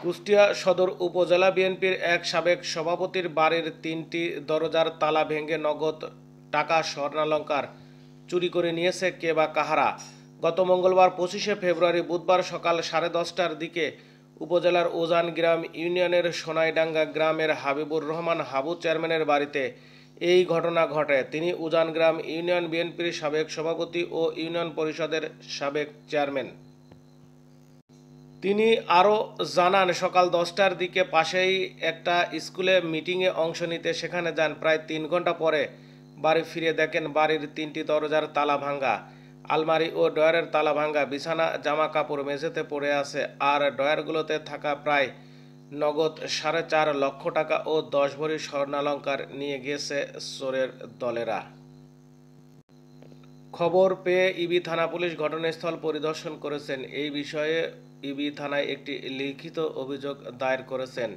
কুষ্টিয়া সদর উপজেলা বিএনপির এক সাবেক সভাপতির বাড়ির ৩টি দরজার তালা ভেঙে নগদ টাকা স্বর্ণালংকার চুরি করে নিয়েছে কে বা কাহারা। গত মঙ্গলবার ২৫শে ফেব্রুয়ারি বুধবার সকাল 10:30টার দিকে উপজেলার উজান গ্রাম ইউনিয়নের সোনাইডাঙ্গা গ্রামের হাবিবুর রহমান হাবু চেয়ারম্যানের বাড়িতে এই ঘটনা ঘটে। তিনি উজান গ্রাম ইউনিয়ন বিএনপির সাবেক সভাপতি ও ইউনিয়ন পরিষদের সাবেক চেয়ারম্যান। তিনি আরও জানান, সকাল 10টার দিকে পাশেই একটা স্কুলে মিটিংয়ে অংশ নিতে সেখানে যান। প্রায় 3 ঘন্টা পরে বাড়ি ফিরে দেখেন বাড়ির 3টি দরজার তালা ভাঙা, আলমারি ও ড্রয়ারের তালা ভাঙা, বিছানা জামা কাপড় মেঝেতে পড়ে আছে। আর ড্রয়ারগুলোতে থাকা প্রায় নগদ 4.5 লক্ষ টাকা ও 10 ভরি স্বর্ণালংকার নিয়ে গেছে চোরের দলেরা। খবর পেয়ে ইবি থানা পুলিশ ঘটনাস্থল পরিদর্শন করেছেন। এই বিষয়ে ইবি থানায় একটি লিখিত অভিযোগ দায়ের করেছেন।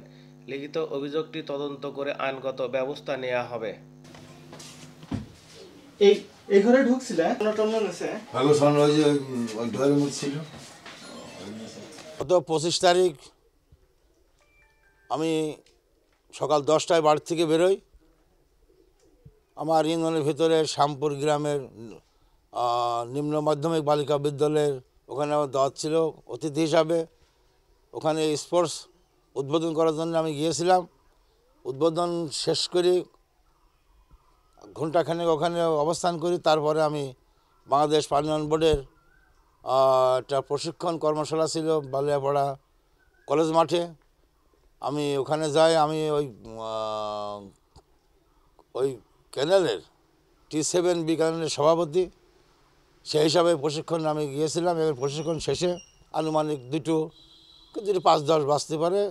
লিখিত অভিযোগটি তদন্ত করে আইনগত ব্যবস্থা নেওয়া হবে। এই এই ঘরে ঢুকছিলে টন্ন নেছে ভালো সামনে ওই যে ওই ডোরের মধ্যে ছিল। গত 25 তারিখ আমি সকাল 10টায় বাড়ি থেকে বেরোই। আমার ইউনিয়নের ভিতরে শ্যামপুর গ্রামের নিম্ন মাধ্যমিক বালিকা বিদ্যালয়ের ওখানে আমার দাওয়াত ছিল অতিথি হিসাবে। ওখানে স্পোর্টস উদ্বোধন করার জন্য আমি গিয়েছিলাম। উদ্বোধন শেষ করে ঘণ্টাখানেক ওখানে অবস্থান করি। তারপরে আমি বাংলাদেশ পানি উন্নয়ন বোর্ডের একটা প্রশিক্ষণ কর্মশালা ছিল বালিয়াপাড়া কলেজ মাঠে। আমি ওখানে যাই। আমি ওই ক্যানেলের T7B ক্যানেলের সভাপতি, সেই হিসাবে প্রশিক্ষণ আমি গিয়েছিলাম। এবার প্রশিক্ষণ শেষে আনুমানিক 2:05-10 বাজতে পারে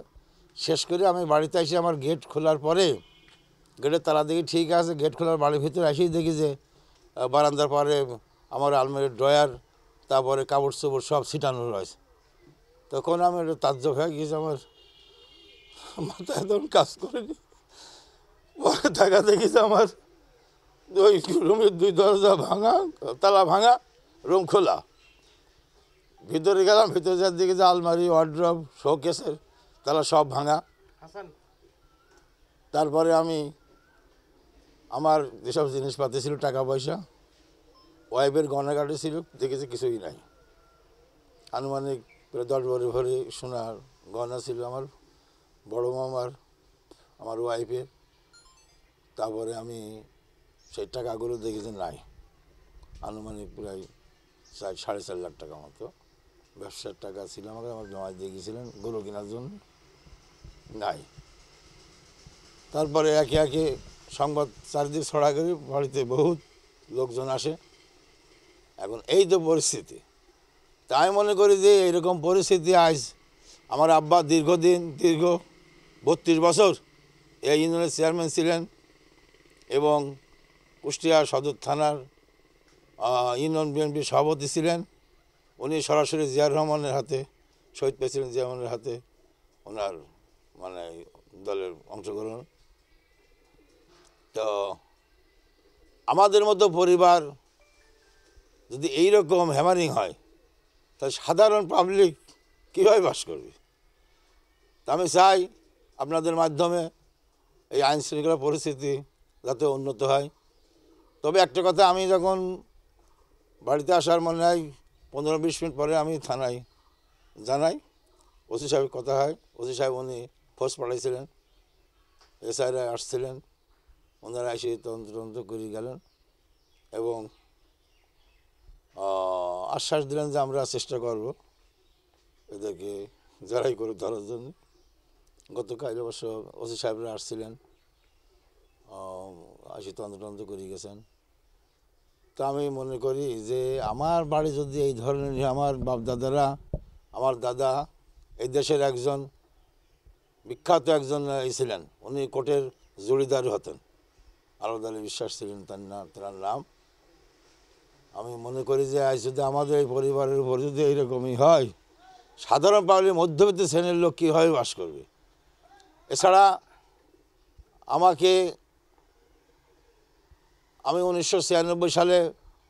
শেষ করে আমি বাড়িতে এসে আমার গেট খোলার পরে গেটের তালা দেখি ঠিক আছে। গেট খোলার বাড়ির ভিতরে এসেই দেখি যে বারান্দার পরে আমার আলমারির ড্রয়ার, তারপরে কাপড় চোপড় সব ছিটানো রয়েছে। তখন আমি একটু তাজ্জব হয়ে গিয়েছি, আমার মাথা একদম কাজ করেনি। পরে দেখা দেখি যে আমার ওই রুমের 2 দরজা ভাঙা, তালা ভাঙা, রুম খোলা। ভিতরে গেলাম, ভিতরে যার দিকে যে আলমারি, ওয়ার্ড্রব, শোকেসের তালা সব ভাঙা। তারপরে আমি আমার যেসব জিনিসপাতি ছিল, টাকা পয়সা, ওয়াইফের গয়নাগাটি ছিল, দেখেছি কিছুই নাই। আনুমানিক প্রায় 10 ভরি সোনার গয়না ছিল আমার বড় মামার, আমার ওয়াইফের। তারপরে আমি সেই টাকাগুলো দেখেছি নাই, আনুমানিক প্রায় 4.5 লাখ টাকা মতো ব্যবসার টাকা ছিল আমাকে, আমার জমা দিয়ে গিয়েছিলেন গরু কেনার জন্য, নাই। তারপরে একে একে সংবাদ চারিদিকে ছড়া করে বাড়িতে বহুত লোকজন আসে। এখন এই তো পরিস্থিতি। তাই মনে করি যে এরকম পরিস্থিতি আজ আমার আব্বা দীর্ঘ 32 বছর এই ইউনিয়নের চেয়ারম্যান ছিলেন এবং কুষ্টিয়া সদর থানার ইউনিয়ন বিএনপির সভাপতি ছিলেন। উনি সরাসরি জিয়াউর রহমানের হাতে, শহীদ প্রেসিডেন্ট জিয়াউর রহমানের হাতে ওনার মানে দলের অংশগ্রহণ। তো আমাদের মতো পরিবার যদি এইরকম হ্যামারিং হয়, তাহলে সাধারণ পাবলিক কীভাবে বাস করবে? তা আমি চাই আপনাদের মাধ্যমে এই আইন শৃঙ্খলা পরিস্থিতি যাতে উন্নত হয়। তবে একটা কথা, আমি যখন বাড়িতে আসার মনে হয় 15-20 মিনিট পরে আমি থানায় জানাই, ওসি সাহেব কথা হয়। ওসি সাহেব উনি ফোর্স পাঠাইছিলেন, এসআইরা আসছিলেন, ওনারা এসে তদন্ত করে গেলেন এবং আশ্বাস দিলেন যে আমরা চেষ্টা করব এদেরকে যারাই করে ধরার জন্য। গতকাল অবশ্য ওসি সাহেবরা আসছিলেন, আসি তদন্ত করে গেছেন। তো আমি মনে করি যে আমার বাড়ি যদি এই ধরনের, আমার বাপদাদারা, আমার দাদা এই দেশের একজন বিখ্যাত একজন ছিলেন, উনি কোর্টের জড়িদার হতেন, আলাদা বিশ্বাস ছিলেন তার নাম। আমি মনে করি যে আজ যদি আমাদের এই পরিবারের উপর যদি এইরকমই হয়, সাধারণ পাবলিক মধ্যবিত্ত শ্রেণীর লোক কীভাবে বাস করবে? এছাড়া আমি 1996 সালে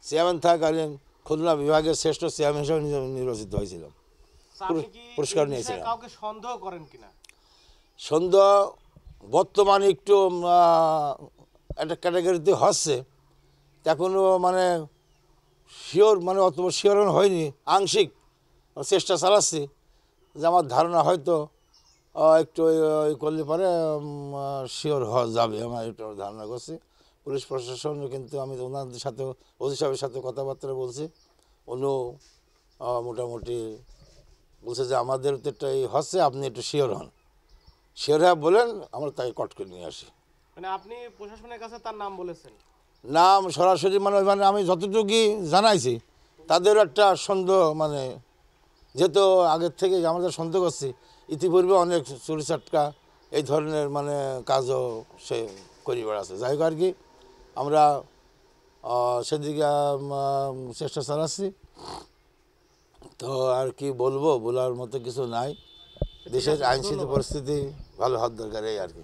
চেয়ারম্যান থাকাকালীন খুলনা বিভাগের শ্রেষ্ঠ চেয়ারম্যান হিসেবে নির্বাচিত হয়েছিলাম। আপনি কি পুরস্কার এই বিষয়ে নিয়েছিলাম। কাউকে সন্দেহ করেন কিনা? সন্ধ্যা বর্তমানে একটু একটা ক্যাটাগরিতে হচ্ছে, এখনও মানে শিওর মানে অত শিওর হয়নি, আংশিক চেষ্টা চালাচ্ছি, যে আমার ধারণা হয়তো একটু করলে পরে শিওর হওয়া যাবে, আমার একটু ধারণা করছি। পুলিশ প্রশাসন কিন্তু আমি ওনাদের সাথে ওসি সাহেবের সাথে কথাবার্তা বলছি, উনিও মোটামুটি বলছে যে আমাদের তো একটা এই হচ্ছে, আপনি একটু শিওর হন। শিওর হ্যাঁ বলেন, আমরা তাকে কট করে নিয়ে আসি। মানে আপনি প্রশাসনের কাছে তার নাম বলেছেন? নাম সরাসরি মানে মানে আমি যতটুকুই জানাইছি, তাদের একটা সন্দেহ মানে যেহেতু আগের থেকে আমাদের সন্দেহ করছি, ইতিপূর্বে অনেক চুরি চাটকা এই ধরনের মানে কাজও সে করি বেড়াচ্ছে। যাই হোক আর কি, আমরা সেদিকে চেষ্টা চালাচ্ছি। তো আর কি বলবো, বলার মতো কিছু নাই। দেশের আইনশৃঙ্খলা পরিস্থিতি ভালো হওয়ার দরকার, এই আর কি।